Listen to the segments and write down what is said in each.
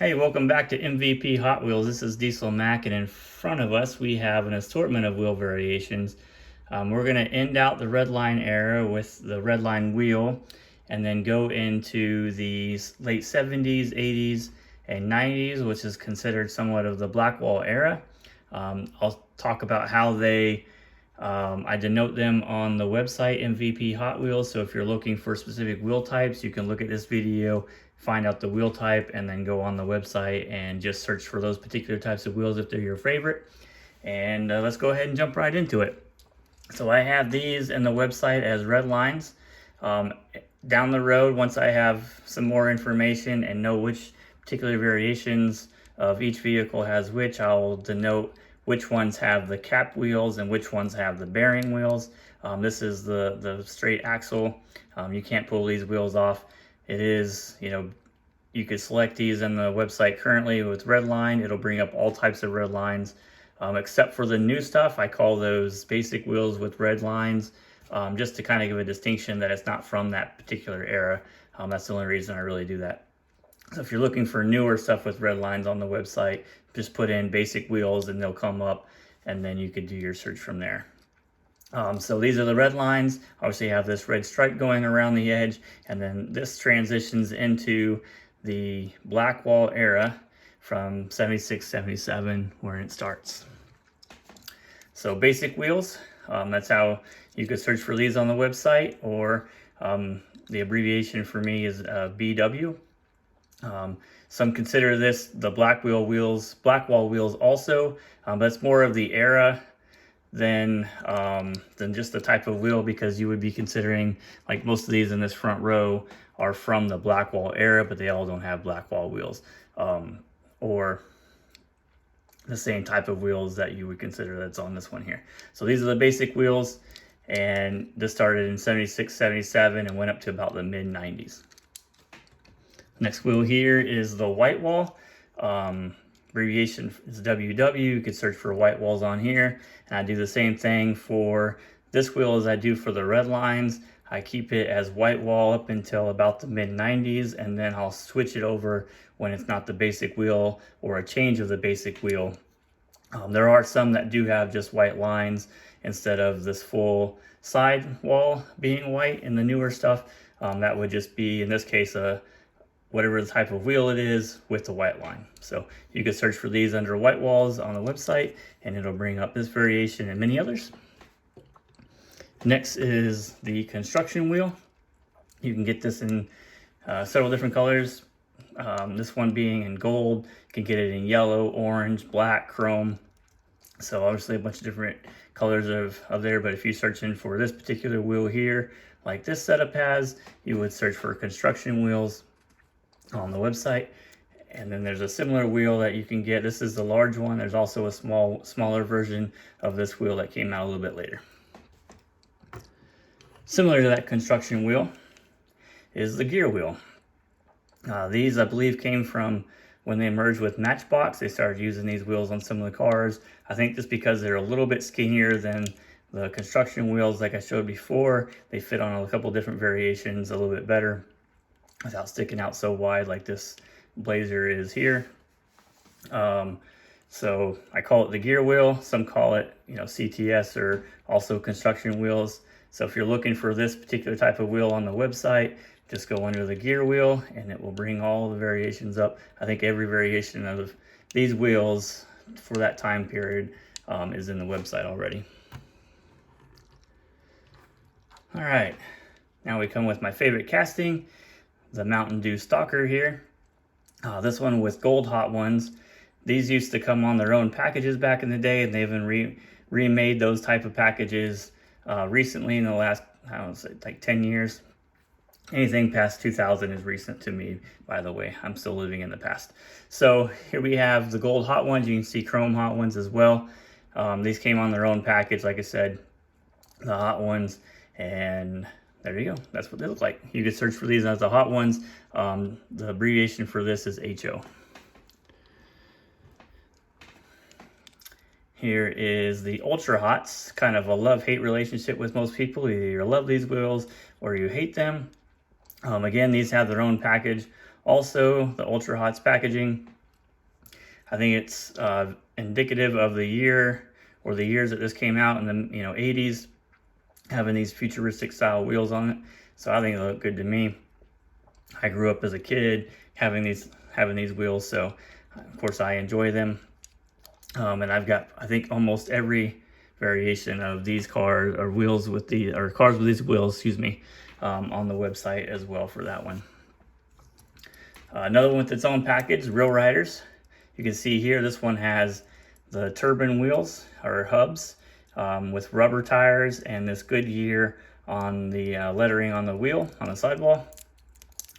Hey, welcome back to MVP Hot Wheels. This is Diesel Mac, and in front of us we have an assortment of wheel variations. We're going to end out the Redline era with the Redline wheel, and then go into the late 70s, 80s, and 90s, which is considered somewhat of the Blackwall era. I'll talk about how I denote them on the website MVP Hot Wheels. So if you're looking for specific wheel types, you can look at this video, find out the wheel type, and then go on the website and just search for those particular types of wheels if they're your favorite. And let's go ahead and jump right into it. So I have these in the website as red lines. Down the road, once I have some more information and know which particular variations of each vehicle has which, I'll denote which ones have the cap wheels and which ones have the bearing wheels. This is the straight axle. You can't pull these wheels off. It is, you could select these on the website currently with Redline. It'll bring up all types of red lines, except for the new stuff. I call those basic wheels with red lines, just to kind of give a distinction that it's not from that particular era. That's the only reason I really do that. So if you're looking for newer stuff with red lines on the website, just put in basic wheels and they'll come up, and then you could do your search from there. So these are the red lines. Obviously you have this red stripe going around the edge, and then this transitions into the Blackwall era from 76, 77, where it starts. So basic wheels, that's how you could search for these on the website, or the abbreviation for me is BW. Some consider this the Blackwall wheels also, but it's more of the era than just the type of wheel, because you would be considering, like most of these in this front row are from the Blackwall era, but they all don't have Blackwall wheels, or the same type of wheels that you would consider that's on this one here. So these are the basic wheels, and this started in 76, 77 and went up to about the mid 90s. Next wheel here is the Whitewall. Abbreviation is WW. You could search for Whitewalls on here. And I do the same thing for this wheel as I do for the red lines. I keep it as Whitewall up until about the mid 90s, and then I'll switch it over when it's not the basic wheel or a change of the basic wheel. There are some that do have just white lines instead of this full side wall being white in the newer stuff. That would just be, in this case, whatever the type of wheel it is with the white line. So you can search for these under Whitewalls on the website, and it'll bring up this variation and many others. Next is the construction wheel. You can get this in several different colors. This one being in gold. You can get it in yellow, orange, black, chrome. So obviously a bunch of different colors of there, but if you're searching for this particular wheel here, like this setup has, you would search for construction wheels on the website. And then there's a similar wheel that you can get. This is the large one. There's also a smaller version of this wheel that came out a little bit later. Similar to that construction wheel is the gear wheel. These, I believe, came from when they merged with Matchbox. They started using these wheels on some of the cars. I think just because they're a little bit skinnier than the construction wheels like I showed before, they fit on a couple different variations a little bit better without sticking out so wide like this Blazer is here. So I call it the gear wheel. Some call it, CTS, or also construction wheels. So if you're looking for this particular type of wheel on the website, just go under the gear wheel and it will bring all the variations up. I think every variation of these wheels for that time period is in the website already. All right, now we come with my favorite casting, the Mountain Dew Stalker here. This one with gold hot ones. These used to come on their own packages back in the day, and they've been remade those type of packages recently in the last, I don't know, like 10 years. Anything past 2000 is recent to me, by the way. I'm still living in the past. So here we have the gold hot ones. You can see chrome hot ones as well. These came on their own package, like I said, the hot ones, and there you go. That's what they look like. You can search for these as the hot ones. The abbreviation for this is HO. Here is the Ultra Hots, kind of a love-hate relationship with most people. Either you love these wheels or you hate them. Again, these have their own package Also, the Ultra Hots packaging, I think it's indicative of the year or the years that this came out in the 80s, having these futuristic style wheels on it. So I think they look good to me. I grew up as a kid having these wheels, so of course I enjoy them. And I've got, I think, almost every variation of these cars or wheels with the cars with these wheels, excuse me, on the website as well for that one. Another one with its own package, Real Riders. You can see here this one has the turbine wheels or hubs with rubber tires and this Goodyear on the lettering on the wheel on the sidewall.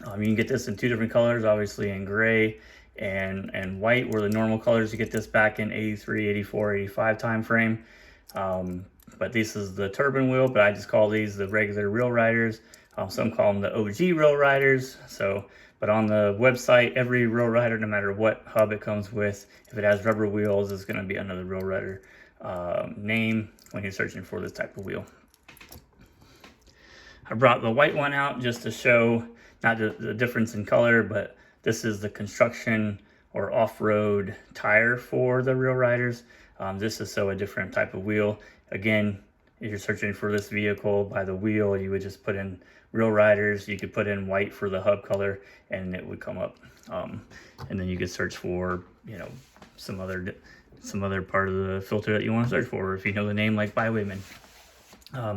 You can get this in two different colors, obviously in gray and white were the normal colors. You get this back in 83, 84, 85 time frame. But this is the turbine wheel, but I just call these the regular Real Riders. Some call them the OG Real Riders. But on the website, every Real Rider, no matter what hub it comes with, if it has rubber wheels, is going to be under the Real Rider name when you're searching for this type of wheel. I brought the white one out just to show not the difference in color, but this is the construction or off-road tire for the Real Riders. This is a different type of wheel. Again, if you're searching for this vehicle by the wheel, you would just put in Real Riders. You could put in white for the hub color and it would come up. And then you could search for, some other part of the filter that you want to search for, if you know the name like Bywayman.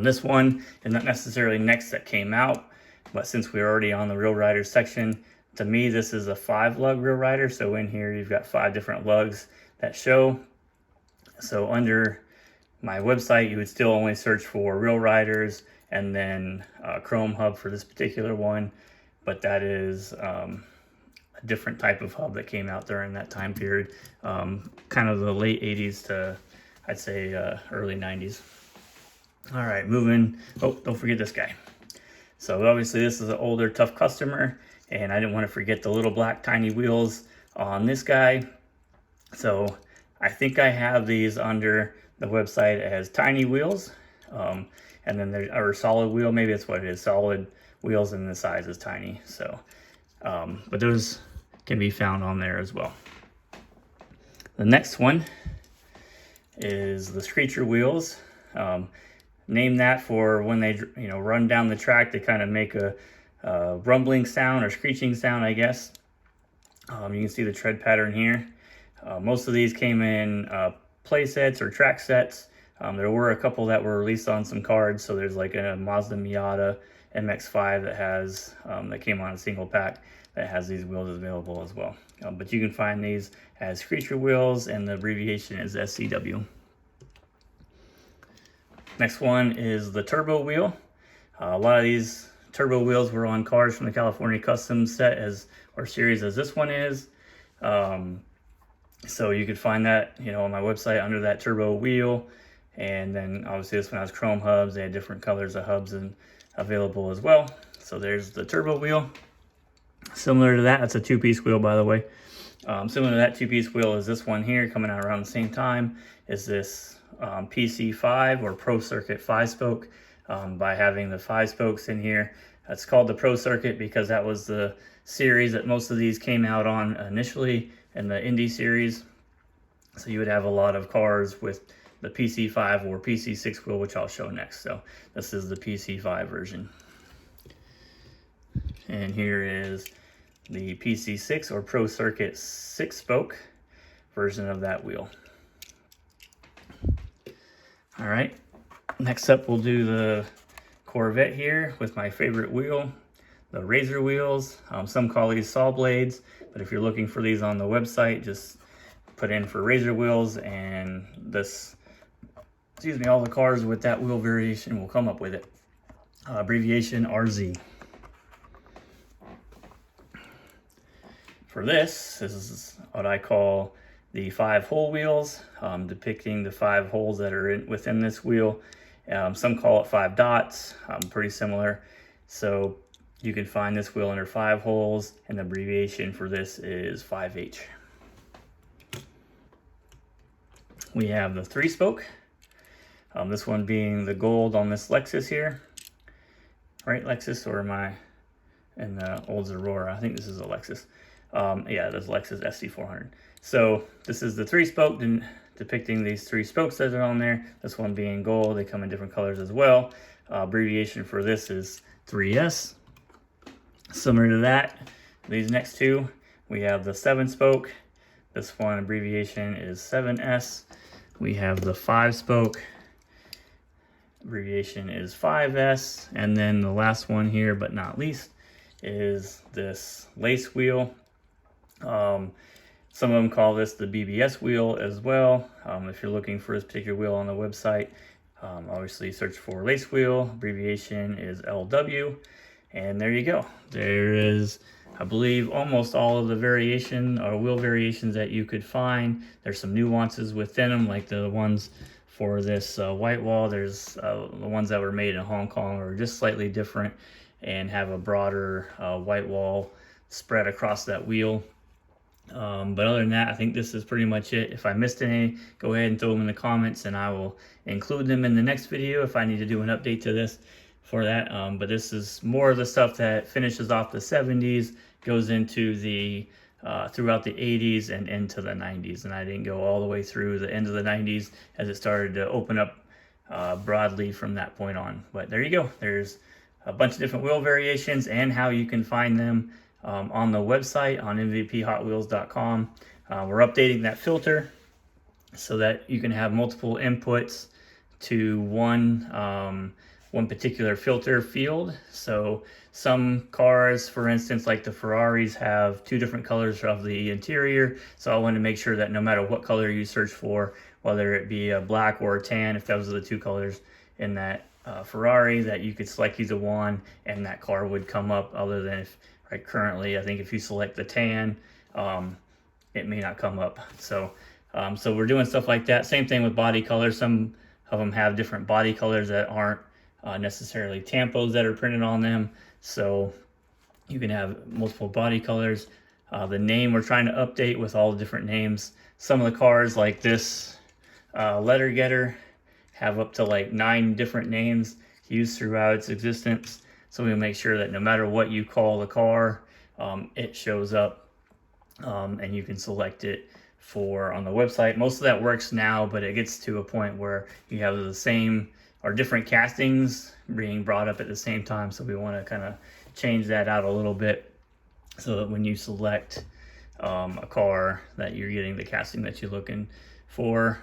This one is not necessarily next that came out, but since we're already on the Real Riders section, to me this is a 5-lug Real Rider. So in here you've got 5 different lugs that show. So under my website you would still only search for Real Riders and then Chrome hub for this particular one, but that is a different type of hub that came out during that time period, kind of the late 80s to I'd say early 90s. All right, moving. Oh, don't forget this guy. So obviously this is an older, tough customer, and I didn't want to forget the little black tiny wheels on this guy. So I think I have these under the website as tiny wheels, and then there's or solid wheel. Maybe that's what it is, solid wheels, and the size is tiny. So, but those can be found on there as well. The next one is the Screecher wheels. Name that for when they run down the track, they kind of make a rumbling sound or screeching sound, I guess. You can see the tread pattern here. Most of these came in play sets or track sets. There were a couple that were released on some cards. So there's like a Mazda Miata MX-5 that has that came on a single pack that has these wheels available as well. But you can find these as Screecher wheels, and the abbreviation is SCW. Next one is the turbo wheel. A lot of these turbo wheels were on cars from the California Custom set or series as this one is. So you could find that on my website under that turbo wheel. And then obviously this one has chrome hubs. They had different colors of hubs available as well. So there's the turbo wheel. Similar to that, that's a 2-piece wheel, by the way. Similar to that 2-piece wheel is this one here, coming out around the same time, is this PC5 or Pro Circuit 5-spoke. By having the 5 spokes in here, that's called the Pro Circuit because that was the series that most of these came out on initially in the Indy series. So you would have a lot of cars with the PC5 or PC6 wheel, which I'll show next. So this is the PC5 version. And here is the PC6 or Pro Circuit 6-spoke version of that wheel. All right, next up we'll do the Corvette here with my favorite wheel, the Razor wheels. Some call these saw blades, but if you're looking for these on the website, just put in for Razor wheels, and all the cars with that wheel variation will come up with it. Abbreviation RZ. For this is what I call the 5-hole wheels, depicting the 5 holes that are within this wheel. Some call it 5 dots, pretty similar. So you can find this wheel under 5 holes, and the abbreviation for this is 5H. We have the 3-spoke, this one being the gold on this Lexus here. Right, Lexus, or am I and the old Aurora. I think this is a Lexus. Yeah, this Lexus SC400. So this is the 3-spoke depicting these 3 spokes that are on there. This one being gold. They come in different colors as well. Abbreviation for this is 3S. Similar to that, these next 2, we have the 7-spoke. This one abbreviation is 7S. We have the 5-spoke. Abbreviation is 5S. And then the last one here, but not least, is this lace wheel. Some of them call this the BBS wheel as well. If you're looking for this particular wheel on the website, obviously search for lace wheel. Abbreviation is LW. And there you go. There is, I believe, almost all of the variation or wheel variations that you could find. There's some nuances within them, like the ones for this white wall. There's the ones that were made in Hong Kong are just slightly different and have a broader white wall spread across that wheel. But other than that, I think this is pretty much it. If I missed any, go ahead and throw them in the comments and I will include them in the next video if I need to do an update to this for that. But this is more of the stuff that finishes off the 70s, goes into the throughout the 80s and into the 90s. And I didn't go all the way through the end of the 90s as it started to open up broadly from that point on. But there you go. There's a bunch of different wheel variations and how you can find them on the website on mvphotwheels.com. We're updating that filter so that you can have multiple inputs to one particular filter field. So some cars, for instance, like the Ferraris, have 2 different colors of the interior. So I wanted to make sure that no matter what color you search for, whether it be a black or a tan, if those are the 2 colors in that Ferrari, that you could select either one and that car would come up. Other than if currently, I think if you select the tan, it may not come up. So we're doing stuff like that. Same thing with body colors. Some of them have different body colors that aren't necessarily tampos that are printed on them. So you can have multiple body colors. The name we're trying to update with all the different names. Some of the cars like this letter getter have up to like 9 different names used throughout its existence. So we'll make sure that no matter what you call the car, it shows up and you can select it for on the website. Most of that works now, but it gets to a point where you have the same or different castings being brought up at the same time. So we want to kind of change that out a little bit so that when you select a car that you're getting the casting that you're looking for.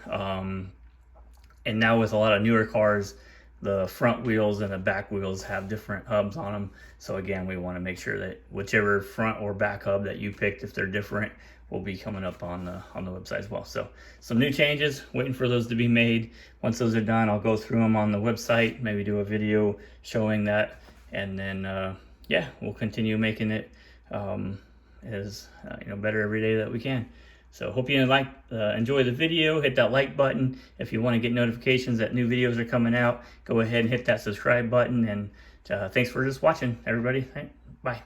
And now with a lot of newer cars, the front wheels and the back wheels have different hubs on them. So again, we want to make sure that whichever front or back hub that you picked, if they're different, will be coming up on the website as well. So some new changes, waiting for those to be made. Once those are done, I'll go through them on the website, maybe do a video showing that. And then, yeah, we'll continue making it as better every day that we can. So hope you enjoy the video. Hit that like button. If you want to get notifications that new videos are coming out, go ahead and hit that subscribe button. And thanks for just watching, everybody. Bye.